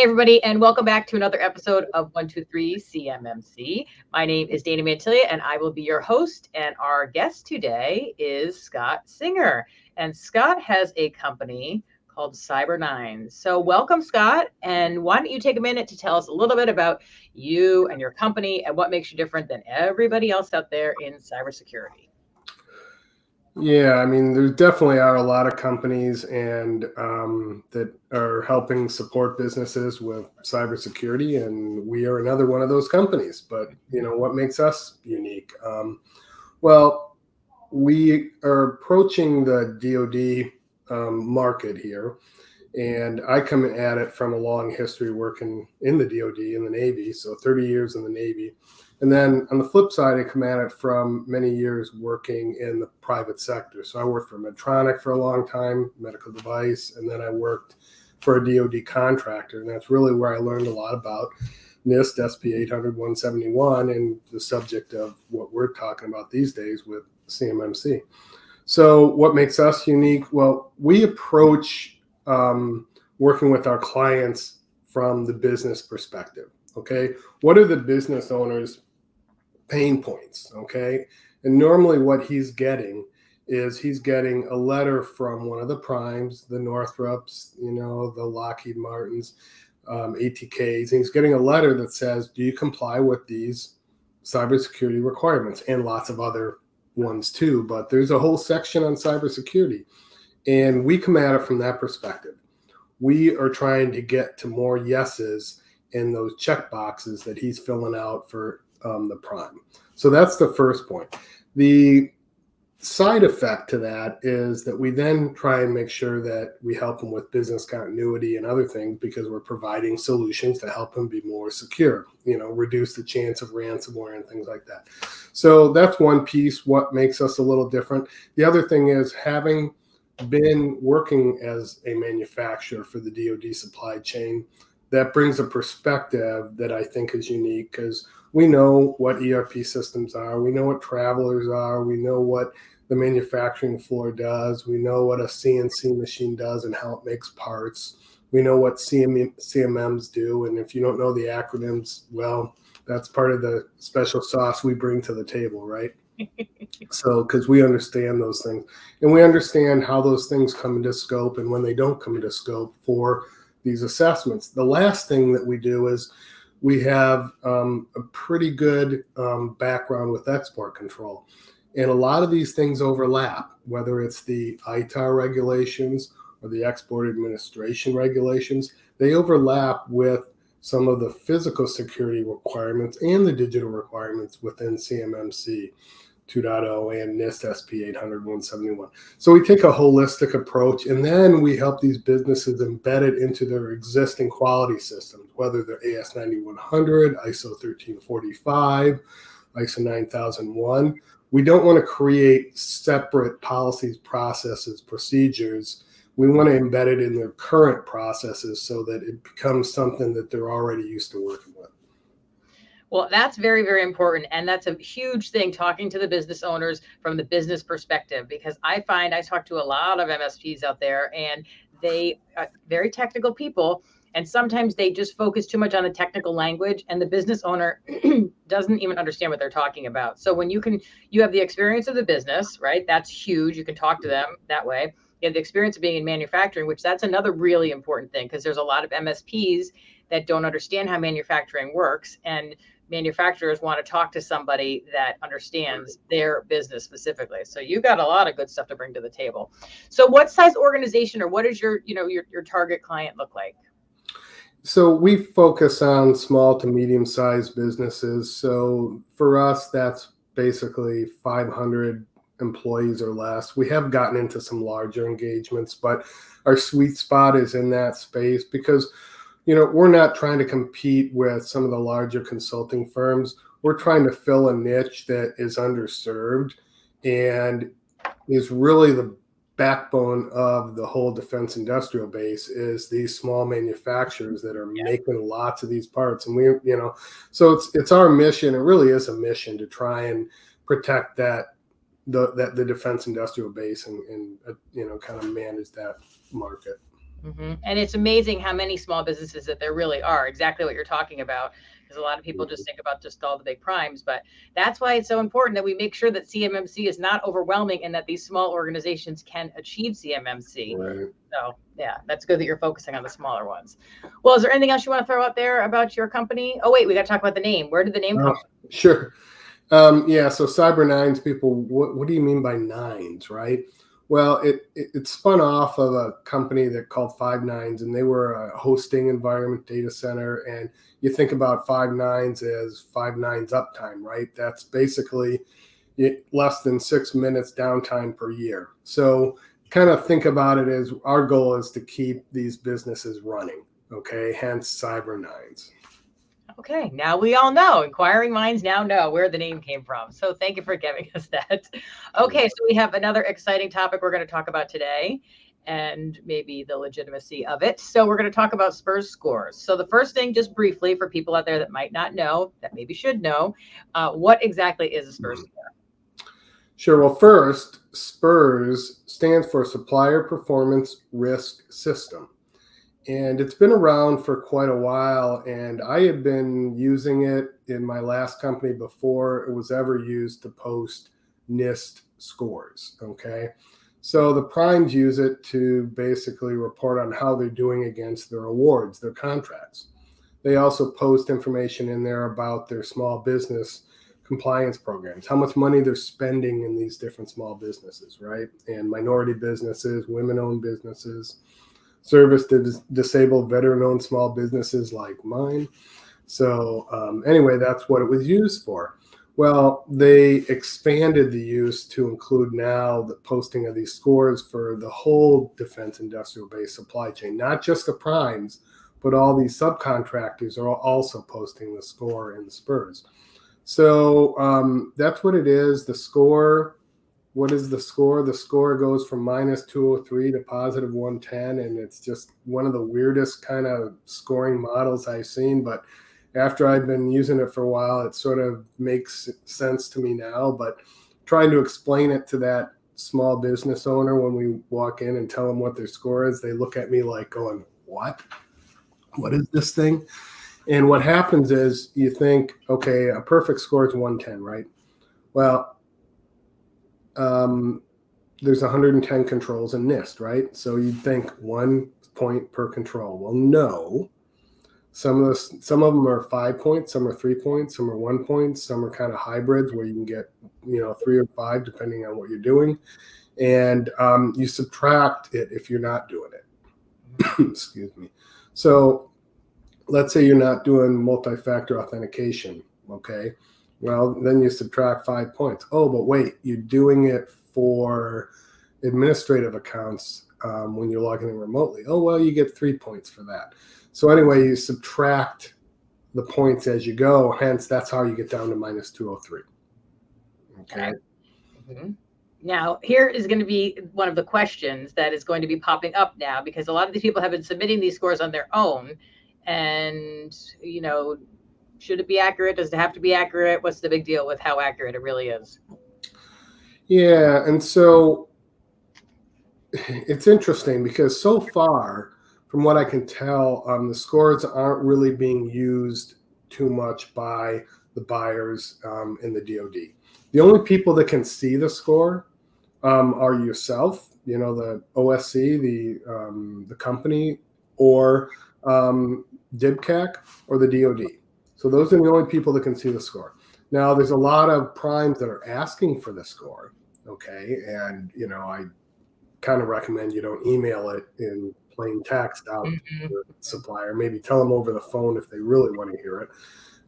everybody, and welcome back to another episode of 123 CMMC. My name is Dana Mantilia, and I will be your host. And our guest today is Scott Singer. And Scott has a company called Cyber9. So welcome, Scott. And why don't you take a minute to tell us a little bit about you and your company and what makes you different than everybody else out there in cybersecurity? Yeah, I mean, there definitely are a lot of companies and that are helping support businesses with cybersecurity, and we are another one of those companies. But what makes us unique? Well, we are approaching the DoD market here, and I come at it from a long history working in the DoD in the Navy, so 30 years in the Navy. And then on the flip side, I come at it from many years working in the private sector. So I worked for Medtronic for a long time, medical device, and then I worked for a DoD contractor. And that's really where I learned a lot about NIST, SP 800, 171, and the subject of what we're talking about these days with CMMC. So what makes us unique? Well, we approach working with our clients from the business perspective. Okay, what are the business owners' pain points? Okay, and normally what he's getting is he's getting a letter from one of the primes, the Northrops, the Lockheed Martins, ATKs, and he's getting a letter that says, do you comply with these cybersecurity requirements? And lots of other ones too, but there's a whole section on cybersecurity, and we come at it from that perspective. We are trying to get to more yeses in those check boxes that he's filling out for the prime. So that's the first point. The side effect to that is that we then try and make sure that we help them with business continuity and other things, because we're providing solutions to help them be more secure, reduce the chance of ransomware and things like that. So that's one piece, what makes us a little different. The other thing is, having been working as a manufacturer for the DoD supply chain, that brings a perspective that I think is unique, because we know what ERP systems are, we know what travelers are, we know what the manufacturing floor does, we know what a CNC machine does and how it makes parts, we know what CMMs do, and if you don't know the acronyms, well, that's part of the special sauce we bring to the table, right? So, because we understand those things, and we understand how those things come into scope and when they don't come into scope for these assessments. The last thing that we do is we have a pretty good background with export control. And a lot of these things overlap, whether it's the ITAR regulations or the export administration regulations. They overlap with some of the physical security requirements and the digital requirements within CMMC 2.0 and NIST SP 800 171. So we take a holistic approach, and then we help these businesses embed it into their existing quality systems, whether they're AS 9100, ISO 1345, ISO 9001. We don't want to create separate policies, processes, procedures. We want to embed it in their current processes so that it becomes something that they're already used to working with. Well, that's very, very important. And that's a huge thing, talking to the business owners from the business perspective, because I find I talk to a lot of MSPs out there, and they are very technical people. And sometimes they just focus too much on the technical language, and the business owner doesn't even understand what they're talking about. So when you have the experience of the business, right? That's huge. You can talk to them that way. You have the experience of being in manufacturing, which that's another really important thing, because there's a lot of MSPs that don't understand how manufacturing works, and manufacturers want to talk to somebody that understands their business specifically. So you got a lot of good stuff to bring to the table. So what size organization, or what does your target client look like? So we focus on small to medium-sized businesses. So for us, that's basically 500 employees or less. We have gotten into some larger engagements, but our sweet spot is in that space, because we're not trying to compete with some of the larger consulting firms. We're trying to fill a niche that is underserved and is really the backbone of the whole defense industrial base, is these small manufacturers that are making lots of these parts. And so it's our mission. It really is a mission to try and protect the defense industrial base and kind of manage that market. And it's amazing how many small businesses that there really are, exactly what you're talking about, because a lot of people just think about just all the big primes, but that's why it's so important that we make sure that CMMC is not overwhelming and that these small organizations can achieve CMMC. Right. So yeah, that's good that you're focusing on the smaller ones. Well, is there anything else you want to throw out there about your company? Oh, wait, we got to talk about the name. Where did the name come from? Sure. Yeah, so Cyber Nines, people, what do you mean by nines, right? Well, it spun off of a company that called Five Nines, and they were a hosting environment data center. And you think about Five Nines as 5 nines uptime, right? That's basically less than 6 minutes downtime per year. So kind of think about it as our goal is to keep these businesses running, okay? Hence Cyber Nines. Okay, now we all know. Inquiring minds now know where the name came from. So thank you for giving us that. Okay, so we have another exciting topic we're going to talk about today and maybe the legitimacy of it. So we're going to talk about SPRS scores. So the first thing, just briefly for people out there that might not know, that maybe should know, what exactly is a SPRS score? Sure. Well, first, SPRS stands for Supplier Performance Risk System. And it's been around for quite a while. And I had been using it in my last company before it was ever used to post NIST scores. Okay. So the primes use it to basically report on how they're doing against their awards, their contracts. They also post information in there about their small business compliance programs, how much money they're spending in these different small businesses, right? And minority businesses, women-owned businesses, service to disabled veteran-owned small businesses like mine. So anyway, that's what it was used for. Well, they expanded the use to include now the posting of these scores for the whole defense industrial base supply chain, not just the primes, but all these subcontractors are also posting the score in the SPRS. So that's what it is. The score. What is the score? The score goes from -203 to +110, and it's just one of the weirdest kind of scoring models I've seen. But after I've been using it for a while, it sort of makes sense to me now. But trying to explain it to that small business owner when we walk in and tell them what their score is, they look at me like going, "What? What is this thing?" And what happens is you think, okay, a perfect score is 110, right? Well, there's 110 controls in NIST, right? So you'd think 1 point per control. Well, no. Some of them are 5 points, some are 3 points, some are 1 point, some are kind of hybrids where you can get 3 or 5 depending on what you're doing, and you subtract it if you're not doing it. Excuse me. So let's say you're not doing multi-factor authentication. Okay. Well, then you subtract 5 points. Oh, but wait, you're doing it for administrative accounts when you're logging in remotely. Oh, well, you get 3 points for that. So anyway, you subtract the points as you go. Hence, that's how you get down to -203. Okay. Now, here is going to be one of the questions that is going to be popping up now, because a lot of these people have been submitting these scores on their own. And, should it be accurate? Does it have to be accurate? What's the big deal with how accurate it really is? Yeah. And so it's interesting because so far, from what I can tell, the scores aren't really being used too much by the buyers in the DoD. The only people that can see the score are yourself, the OSC, the company, or DIBCAC or the DoD. So those are the only people that can see the score. Now, there's a lot of primes that are asking for the score, okay? And, I kind of recommend you don't email it in plain text out to the supplier. Maybe tell them over the phone if they really want to hear it.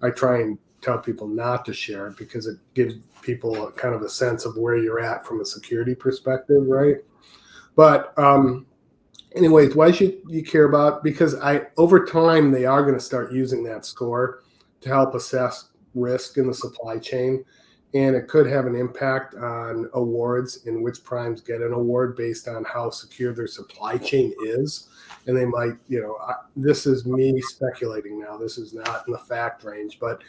I try and tell people not to share it because it gives people kind of a sense of where you're at from a security perspective, right? But anyways, why should you care about? Because over time, they are going to start using that score to help assess risk in the supply chain. And it could have an impact on awards and which primes get an award based on how secure their supply chain is. And they might, this is me speculating now. This is not in the fact range, but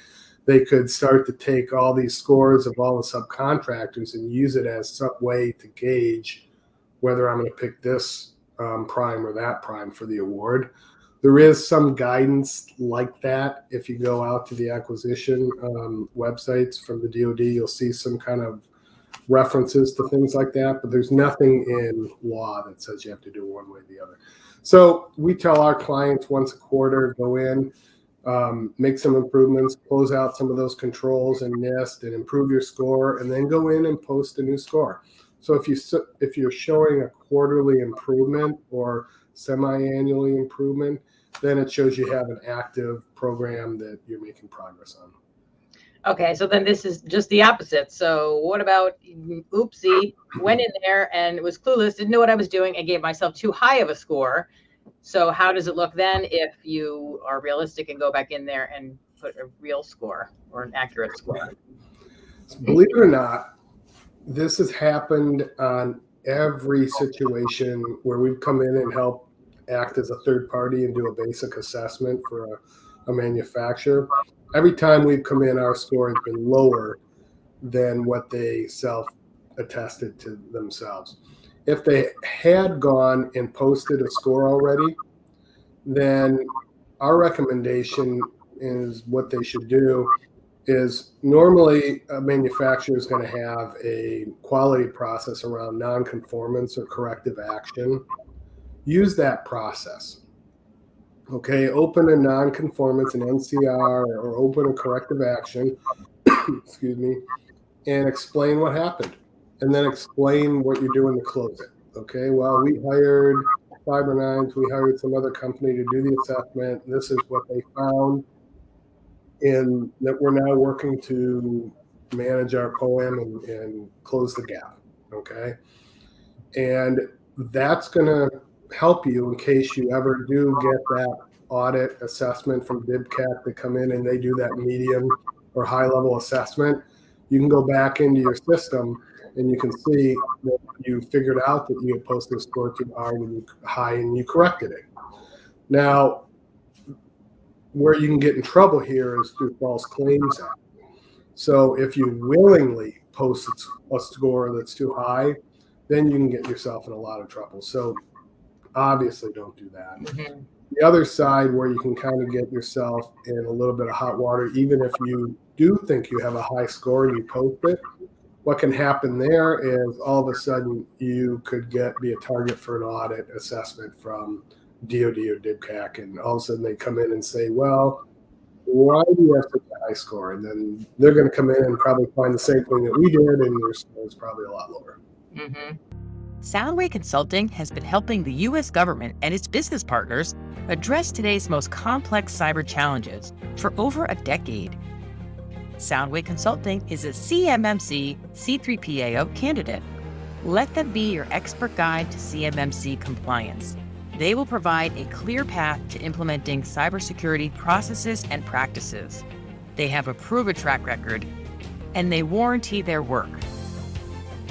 they could start to take all these scores of all the subcontractors and use it as some way to gauge whether I'm going to pick this prime or that prime for the award. There is some guidance like that. If you go out to the acquisition websites from the DoD, you'll see some kind of references to things like that, but there's nothing in law that says you have to do one way or the other. So we tell our clients once a quarter, go in, make some improvements, close out some of those controls and NIST and improve your score, and then go in and post a new score. So if you're showing a quarterly improvement or semi-annually improvement, then it shows you have an active program that you're making progress on. Okay, so then this is just the opposite. So what about, oopsie, went in there and was clueless, didn't know what I was doing, and gave myself too high of a score. So how does it look then if you are realistic and go back in there and put a real score or an accurate score? Believe it or not, this has happened on every situation where we've come in and helped act as a third party and do a basic assessment for a manufacturer. Every time we've come in, our score has been lower than what they self-attested to themselves. If they had gone and posted a score already, then our recommendation is what they should do is normally a manufacturer is going to have a quality process around non-conformance or corrective action. Use that process. Okay, open a non-conformance, an NCR, or open a corrective action, excuse me, and explain what happened. And then explain what you're doing to close it. Okay, well, we hired Fiber9, we hired some other company to do the assessment. This is what they found. And that we're now working to manage our POAM and close the gap, okay? And that's going to help you in case you ever do get that audit assessment from DIBCAT to come in and they do that medium or high-level assessment. You can go back into your system and you can see that you figured out that you had posted a score too high and you corrected it. Now, where you can get in trouble here is through False Claims Act. So if you willingly post a score that's too high, then you can get yourself in a lot of trouble. So obviously don't do that. Mm-hmm. The other side where you can kind of get yourself in a little bit of hot water, even if you do think you have a high score and you post it, what can happen there is all of a sudden you could be a target for an audit assessment from DoD or DIBCAT, and all of a sudden they come in and say, well, why do you have such a high score? And then they're going to come in and probably find the same thing that we did, and their score is probably a lot lower. Mm-hmm. Soundway Consulting has been helping the U.S. government and its business partners address today's most complex cyber challenges for over a decade. Soundway Consulting is a CMMC C3PAO candidate. Let them be your expert guide to CMMC compliance. They will provide a clear path to implementing cybersecurity processes and practices. They have a proven track record, and they warranty their work.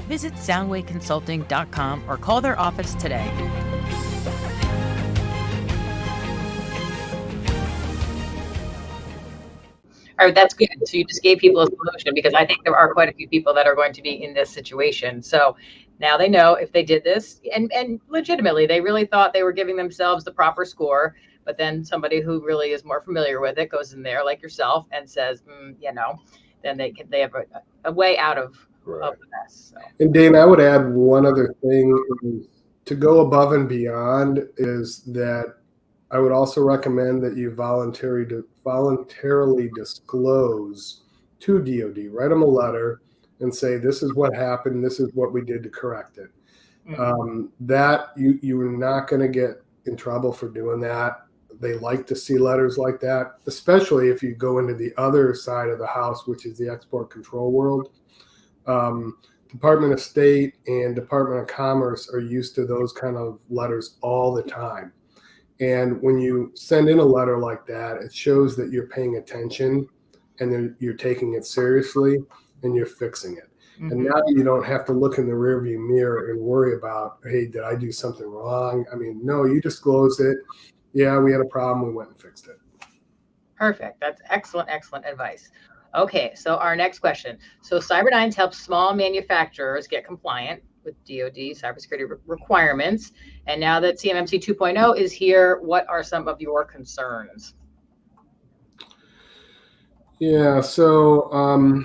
Visit soundwayconsulting.com or call their office today. All right, that's good. So you just gave people a solution, because I think there are quite a few people that are going to be in this situation. So now they know if they did this, and legitimately, they really thought they were giving themselves the proper score, but then somebody who really is more familiar with it goes in there, like yourself, and says, then they have a way out of the mess. So. And Dane, I would add one other thing is to go above and beyond is that I would also recommend that you voluntarily disclose to DoD, write them a letter and say, this is what happened, this is what we did to correct it. Mm-hmm. That you are not going to get in trouble for doing that. They like to see letters like that, especially if you go into the other side of the house, which is the export control world. Department of State and Department of Commerce are used to those kind of letters all the time. And when you send in a letter like that, it shows that you're paying attention and you're taking it seriously and you're fixing it. Mm-hmm. And now you don't have to look in the rearview mirror and worry about, hey, did I do something wrong? I mean, no, you disclosed it. Yeah, we had a problem. We went and fixed it. Perfect. That's excellent, excellent advice. Okay, so our next question. So Cyber9 helps small manufacturers get compliant. with DoD cybersecurity requirements. And now that CMMC 2.0 is here, what are some of your concerns? Yeah, so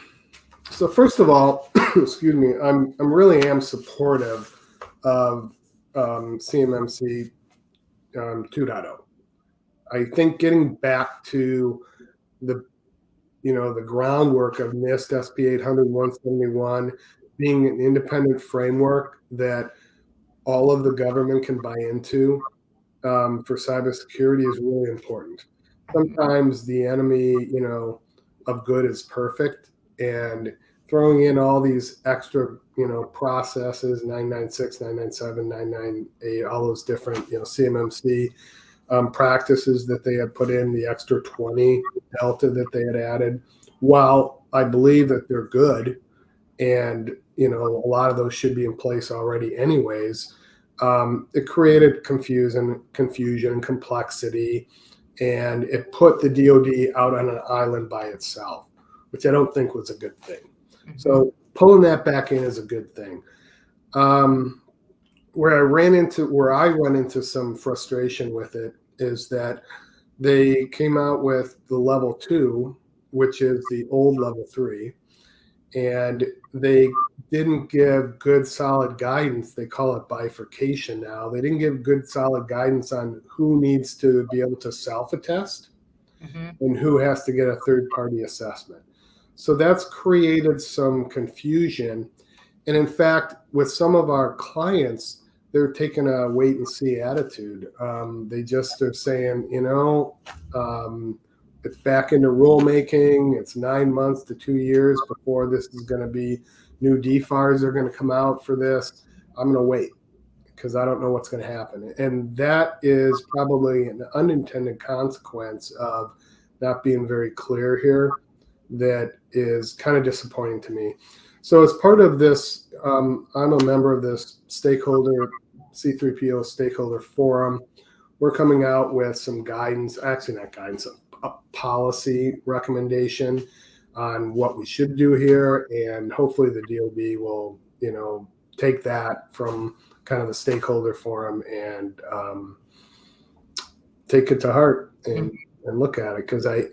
first of all, excuse me, I'm really am supportive of CMMC 2.0. I think getting back to the the groundwork of NIST SP 800-171 being an independent framework that all of the government can buy into for cybersecurity is really important. Sometimes the enemy, of good is perfect, and throwing in all these extra, processes, 996, 997, 998, all those different, CMMC practices that they had put in, the extra 20 delta that they had added. While I believe that they're good, and a lot of those should be in place already anyways, it created confusion, complexity, and it put the DoD out on an island by itself, which I don't think was a good thing. So pulling that back in is a good thing. Where I run into some frustration with it is that they came out with the level 2, which is the old level 3, and they didn't give good solid guidance. They call it bifurcation now. They didn't give good solid guidance on who needs to be able to self-attest and who has to get a third-party assessment. So that's created some confusion. And in fact, with some of our clients, they're taking a wait and see attitude. They just are saying, it's back into rulemaking. It's 9 months to 2 years before this is going to be new DFARs are going to come out for this. I'm going to wait because I don't know what's going to happen. And that is probably an unintended consequence of not being very clear here. That is kind of disappointing to me. So as part of this, I'm a member of this C3PO stakeholder forum. We're coming out with some guidance, actually not guidance, a policy recommendation on what we should do here. And hopefully the DoD will, take that from kind of the stakeholder forum and take it to heart and look at it. Because I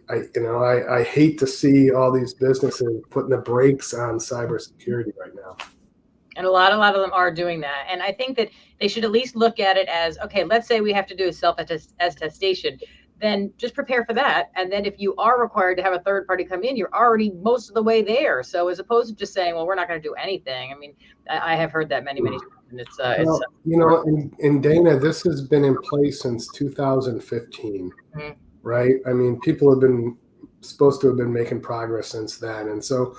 hate to see all these businesses putting the brakes on cybersecurity right now. And a lot of them are doing that. And I think that they should at least look at it as, okay, let's say we have to do a self-attestation. Then just prepare for that. And then if you are required to have a third party come in, you're already most of the way there. So as opposed to just saying, well, we're not going to do anything. I mean, I have heard that many times. And it's and Dana, this has been in place since 2015, right? I mean, people have been supposed to have been making progress since then. And so,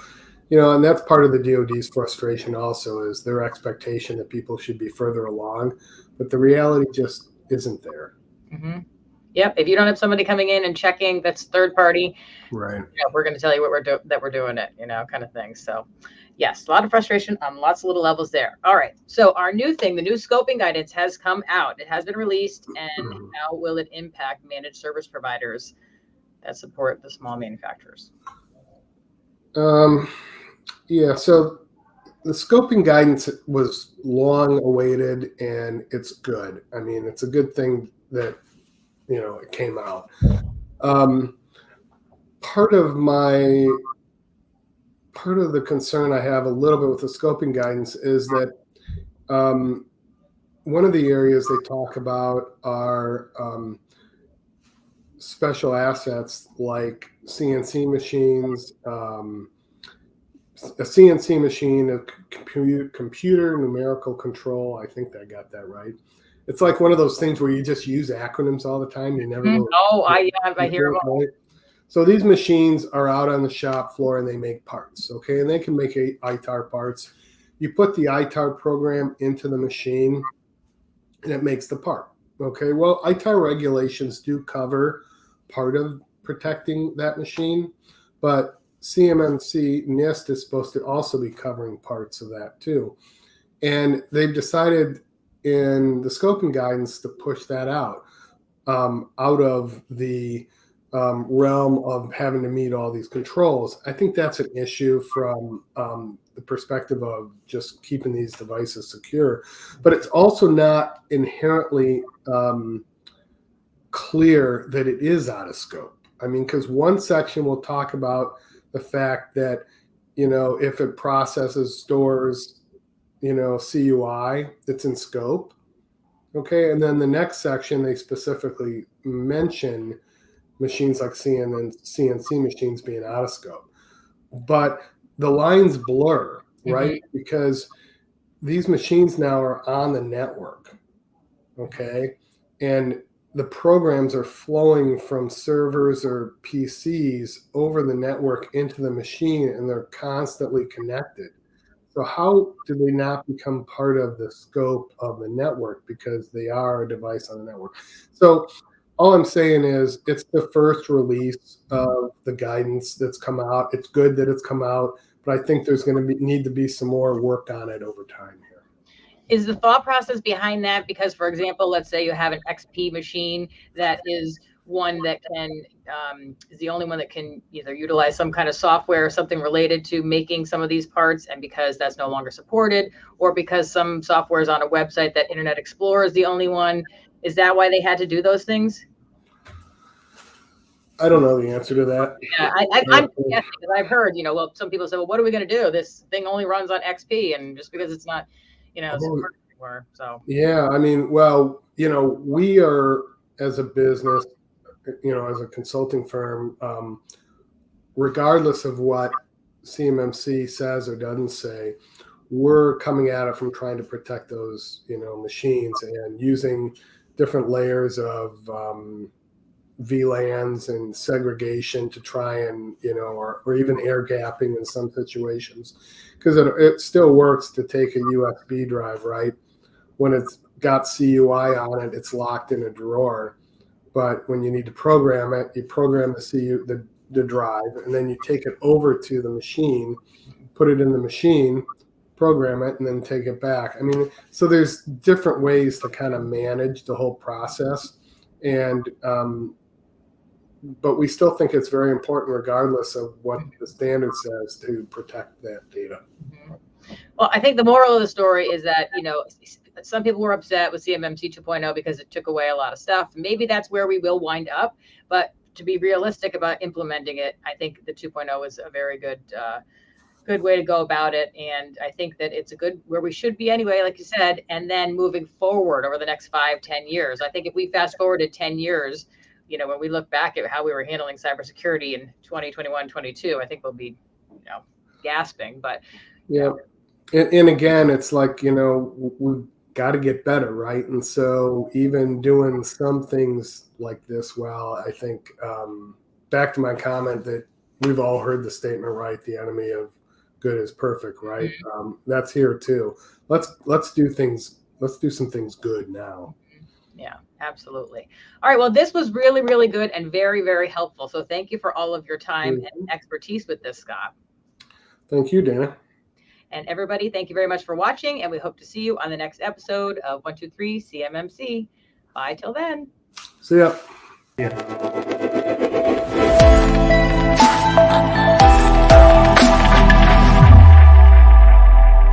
and that's part of the DoD's frustration also, is their expectation that people should be further along, but the reality just isn't there. Yep. If you don't have somebody coming in and checking that's third party, right? We're going to tell you that we're doing it, kind of thing. So yes, a lot of frustration on lots of little levels there. All right. So our new thing, the new scoping guidance has come out. It has been released. And how will it impact managed service providers that support the small manufacturers? Yeah. So the scoping guidance was long awaited, and it's good. I mean, it's a good thing that it came out. Part of the concern I have a little bit with the scoping guidance is that one of the areas they talk about are special assets like CNC machines, a CNC machine, a computer numerical control. I think I got that right. It's like one of those things where you just use acronyms all the time. You never know. I hear about it. So these machines are out on the shop floor and they make parts, okay? And they can make ITAR parts. You put the ITAR program into the machine and it makes the part, okay? Well, ITAR regulations do cover part of protecting that machine, but CMMC NIST is supposed to also be covering parts of that too. And they've decided in the scoping guidance to push that out of the realm of having to meet all these controls. I think that's an issue from the perspective of just keeping these devices secure, but it's also not inherently clear that it is out of scope. I mean, because one section will talk about the fact that, if it processes, stores, CUI, it's in scope. Okay. And then the next section, they specifically mention machines like CNC machines being out of scope. But the lines blur, right? Mm-hmm. Because these machines now are on the network. Okay. And the programs are flowing from servers or PCs over the network into the machine, and they're constantly connected. So how do they not become part of the scope of the network because they are a device on the network? So all I'm saying is it's the first release of the guidance that's come out. It's good that it's come out, but I think there's going to need to be some more work on it over time here. Is the thought process behind that because, for example, let's say you have an XP machine that is one that can is the only one that can either utilize some kind of software or something related to making some of these parts, and because that's no longer supported, or because some software is on a website that Internet Explorer is the only one? Is that why they had to do those things? I don't know the answer to that. Yeah, I'm guessing because I've heard, well, some people say, well, what are we going to do? This thing only runs on XP, and just because it's not, supported anymore. So yeah, I mean, well, we are as a business, as a consulting firm, regardless of what CMMC says or doesn't say, we're coming at it from trying to protect those, machines and using different layers of VLANs and segregation to try and, or even air gapping in some situations, because it still works to take a USB drive, right? When it's got CUI on it, it's locked in a drawer. But when you need to program it, you program the drive, and then you take it over to the machine, put it in the machine, program it, and then take it back. I mean, so there's different ways to kind of manage the whole process. And but we still think it's very important, regardless of what the standard says, to protect that data. Well, I think the moral of the story is that, some people were upset with CMMC 2.0 because it took away a lot of stuff. Maybe that's where we will wind up. But to be realistic about implementing it, I think the 2.0 is a very good way to go about it. And I think that it's a good where we should be anyway, like you said, and then moving forward over the next 5-10 years. I think if we fast forwarded 10 years, when we look back at how we were handling cybersecurity in 2021, 22, I think we'll be, gasping. But yeah, and again, it's like, we've got to get better, right? And so even doing some things like this, well, I think back to my comment that we've all heard the statement, right? The enemy of good is perfect, right? That's here too. Let's do things. Let's do some things good now. Yeah, absolutely. All right. Well, this was really, really good and very, very helpful. So thank you for all of your time and expertise with this, Scott. Thank you, Dana. And everybody, thank you very much for watching. And we hope to see you on the next episode of 123 CMMC. Bye till then. See ya.